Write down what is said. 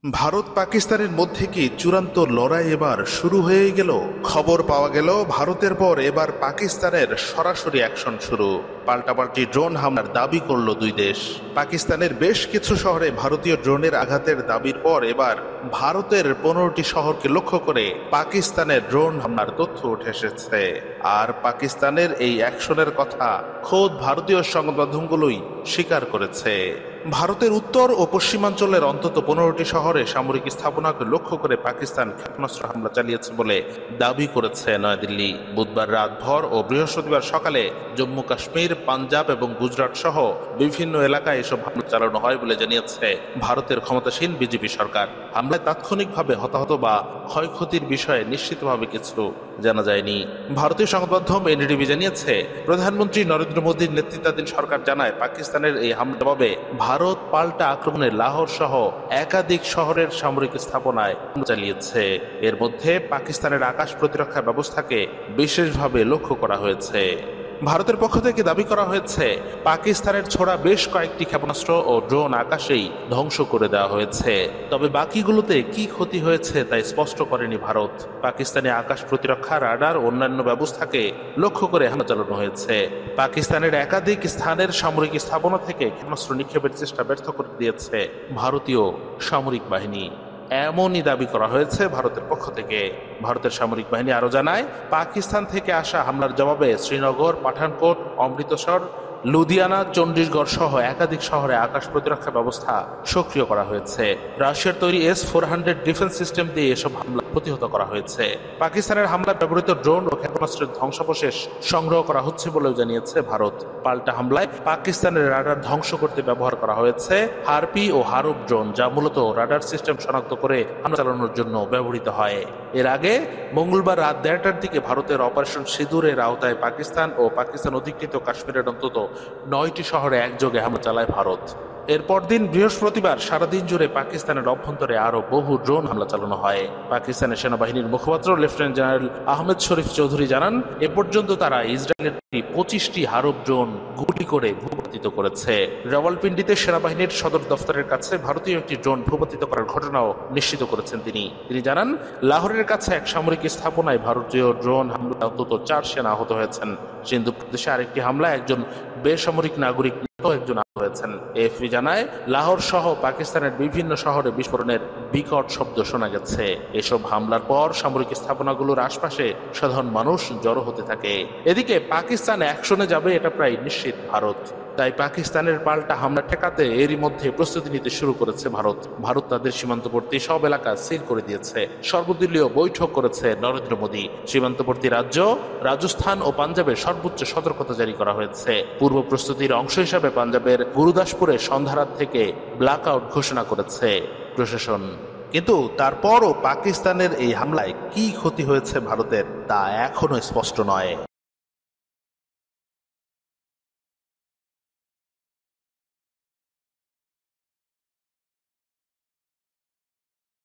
ভারত পাকিস্তানের মধ্যে কি চূড়ান্ত লড়াই এবার শুরু হয়ে গেল? খবর পাওয়া গেল ভারতের পর এবার পাকিস্তানের সরাসরি অ্যাকশন শুরু। পাল্টাপাল্টি ড্রোন হামলার দাবি করল দুই দেশ। পাকিস্তানের বেশ কিছু শহরে ভারতীয় ড্রোনের আঘাতের দাবির পর এবার ভারতের 15টি শহরকে লক্ষ্য করে পাকিস্তানের ড্রোন হামলার তথ্য উঠে এসেছে। আর পাকিস্তানের এই অ্যাকশনের কথা খোদ ভারতীয় সংবাদ মাধ্যমগুলোই স্বীকার করেছে। ভারতের উত্তর ও পশ্চিমাঞ্চলের অন্তত 15টি শহরে সামরিক স্থাপনাকে লক্ষ্য করে পাকিস্তান ক্ষেপণাস্ত্র হামলা চালিয়েছে বলে দাবি করেছে নয়াদিল্লি। বুধবার রাতভর ও বৃহস্পতিবার সকালে জম্মু কাশ্মীর, পাঞ্জাব এবং গুজরাট সহ বিভিন্ন এলাকায় এসব হামলা চালানো হয় বলে জানিয়েছে ভারতের ক্ষমতাসীন বিজেপি সরকার। হামলায় তাৎক্ষণিকভাবে হতাহত বা ক্ষয়ক্ষতির বিষয়ে নিশ্চিতভাবে কিছু জানা যায়নি। ভারতীয় সংবাদ মাধ্যম এনডিটিভি জানিয়েছে, প্রধানমন্ত্রী নরেন্দ্র মোদীর নেতৃত্বাধীন সরকার জানায় পাকিস্তানের এই হামলার জবাবে ভারত পাল্টা আক্রমণে লাহোর সহ একাধিক শহরের সামরিক স্থাপনায় হামলা চালিয়েছে। এর মধ্যে পাকিস্তানের আকাশ প্রতিরক্ষা ব্যবস্থাকে বিশেষভাবে লক্ষ্য করা হয়েছে। ভারতের পক্ষ থেকে দাবি করা হয়েছে, পাকিস্তানের ছোড়া বেশ কয়েকটি ক্ষেপণাস্ত্র ও ড্রোন আকাশেই ধ্বংস করে দেওয়া হয়েছে। তবে বাকিগুলোতে কি ক্ষতি হয়েছে তাই স্পষ্ট করেনি ভারত। পাকিস্তানি আকাশ প্রতিরক্ষা, রাডার ও অন্যান্য ব্যবস্থাকে লক্ষ্য করে হামলা চালানো হয়েছে। পাকিস্তানের একাধিক স্থানের সামরিক স্থাপনা থেকে ক্ষেপণাস্ত্র নিক্ষেপের চেষ্টা ব্যর্থ করে দিয়েছে ভারতীয় সামরিক বাহিনী, এমনই দাবি করা হয়েছে ভারতের পক্ষ থেকে। ভারতের সামরিক বাহিনী আরো জানায়, পাকিস্তান থেকে আসা হামলার জবাবে শ্রীনগর, পাঠানকোট, অমৃতসর, লুধিয়ানা, চণ্ডীগড় সহ একাধিক শহরে আকাশ প্রতিরক্ষা ব্যবস্থা সক্রিয় করা হয়েছে। রাশিয়ার তৈরি S-400 ডিফেন্স সিস্টেম দিয়ে এসব হামলা প্রতিহত করা হয়েছে। পাকিস্তানের হামলায় ব্যবহৃত ড্রোন ও ক্ষেপণাস্ত্রের ধ্বংসাবশেষ সংগ্রহ করা হচ্ছে বলেও জানিয়েছে ভারত। পাল্টা হামলায় পাকিস্তানের রাডার ধ্বংস করতে ব্যবহার করা হয়েছে হারপি ও হারুপ ড্রোন, যা মূলত রাডার সিস্টেম শনাক্ত করে হামলা চালানোর জন্য ব্যবহৃত হয়। এর আগে মঙ্গলবার রাত 1:30টার দিকে ভারতের অপারেশন সিঁদুরের আওতায় পাকিস্তান ও পাকিস্তান অধিকৃত কাশ্মীরের অন্তত 9টি শহরে একযোগে হামলা চালায় ভারত। এরপর দিন বৃহস্পতিবার সারাদিন জুড়ে পাকিস্তানের অভ্যন্তরে আরো বহু ড্রোন হামলা চালানো হয়। পাকিস্তানের সেনাবাহিনীর মুখপাত্র লেফটেন্যান্ট জেনারেল আহমেদ শরীফ চৌধুরী জানান, এ পর্যন্ত তারা ইসরায়েলের 25টি হারুপ ড্রোন গুলি করে ভূপাতিত করেছে। রাওয়ালপিন্ডিতে সেনাবাহিনীর সদর দফতরের কাছে ভারতীয় একটি ড্রোন ভূপাতিত করার ঘটনাও নিশ্চিত করেছেন তিনি। জানান, লাহোরের কাছে এক সামরিক স্থাপনায় ভারতীয় ড্রোন হামলায় অন্তত 4 সেনা আহত হয়েছেন। সিন্ধু প্রদেশে আরেকটি হামলায় একজন বেসামরিক নাগরিক একজন আহত হয়েছেন। এএফপি জানায়, লাহোর সহ পাকিস্তানের বিভিন্ন শহরে বিস্ফোরণের বিকট শব্দ শোনা গেছে। এসব হামলার পর সামরিক স্থাপনাগুলোর আশপাশে সাধারণ মানুষ জড়ো হতে থাকে। এদিকে পাকিস্তান অ্যাকশনে যাবে এটা প্রায় নিশ্চিত ভারত। তাই পাকিস্তানের পাল্টা হামলা ঠেকাতে এরই মধ্যে প্রস্তুতি নিতে শুরু করেছে ভারত। ভারত তাদের সীমান্তবর্তী সব এলাকা সিল করে দিয়েছে। সর্বদলীয় বৈঠক করেছে নরেন্দ্র মোদী। সীমান্তবর্তী রাজ্য রাজস্থান ও পাঞ্জাবে সর্বোচ্চ সতর্কতা জারি করা হয়েছে। পূর্ব প্রস্তুতির অংশ হিসাবে পাঞ্জাবের গুরুদাসপুরে সন্ধ্যারাত থেকে ব্ল্যাক আউট ঘোষণা করেছে প্রশাসন। কিন্তু তারপরও পাকিস্তানের এই হামলায় কি ক্ষতি হয়েছে ভারতের তা এখনো স্পষ্ট নয়।